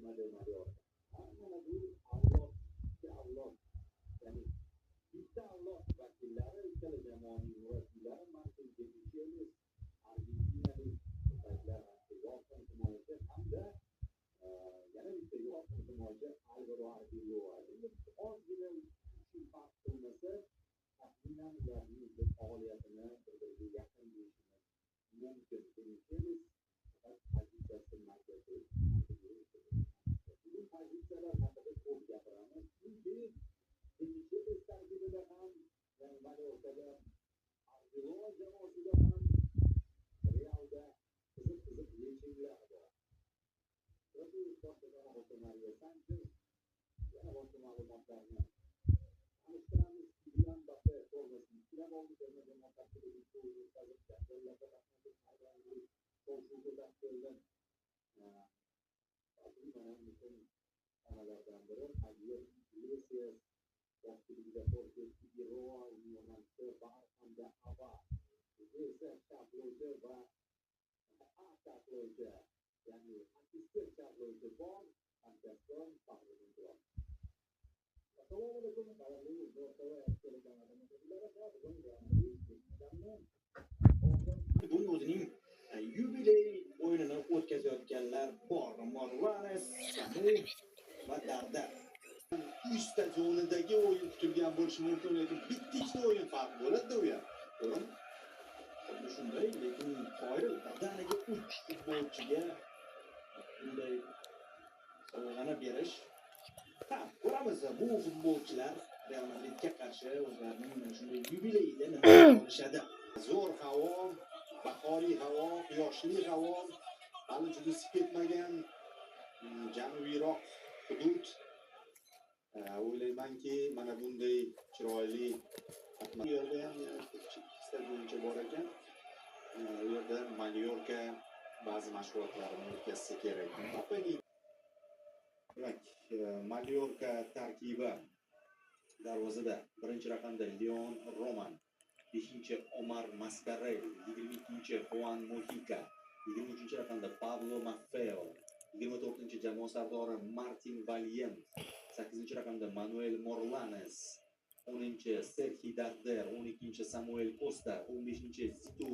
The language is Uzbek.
Mallorca. Mana bu avlodga avlod, ya'ni bitta avlod vakillari ikkala jamoaning murabbiylari markazga tushamiz. Argentinalik mutaxassislar yorqin himoyachi hamda yana bitta yorqin himoyachi Alvaro Arbeloa. Endi ozgina farq qilmasa, taxminan ularning faoliyatini bir-biriga yaqin deyishimiz mumkin. Kelishimiz pozitsiyasi markazi. Bugun pozitsiyalar haqida ko'p gapiramiz. Chunki kelishimiz tarkibida ham, ya'ni Mallorcada Arbeloa jamoasida ham Realda qiziq yechimlar bor. Mario Sanchez yana boshqa ma'lumotlarni tanishtiramiz. Kylian Mbappe formasini tiklab oldi. Terma jamoa tarkibida o'yin o'tkazib, gollarga rahmatli maydonlik shov-shuv ko'tarib mana muhim sanalardan biri Javier Iglesias boshchiligida Jorge Figueroa, Yunoncha Bar hamda Ava. Bu esa sharhlovchi va ataklovchi, ya'ni assistent sharhlovchi bor. Hamkasblar Fahriddin Turab. Assalomu alaykum, qadrli do'stlar, bugun o'zining yubiley o'yinini o'tkazayotganlar bor. Morales, Samu va Darda. Uch stadionidagi o'yin kutilgan bo'lishi mumkin, lekin bitta o'yin farq bo'ladi u yer. O'yin xuddi shunday, lekin qoyil Dardaniga 3 futbolchiga bunday sovg'ana berish. Ko'ramiz, bu futbolchilar Real Madridga qarshi o'zlarining shunday yubileyida nima qilishadi. Zo'r havo, bahoriy havo, quyoshli havo, hali juda isib ketmagan janubiyroq hudud. O'ylaymanki, mana bunday chiroyli yerda ham stadioncha bor ekan. U yerda Mallorca ba'zi mashg'ulotlarini o'tkazsa kerak. Demak, Mallorca tarkibi darvozada birinchi raqamda Leon Roman, 5-chi Omar Mascarell, 22-chi Juan Mojica, 23-chi raqamda Pablo Maffeo, 24-chi jamoa sardori Martin Valient, 8-chi raqamda Manuel Morlanes, 10-chi Sergi Darder, 12-chi Samuel Costa, 15-chi Zitu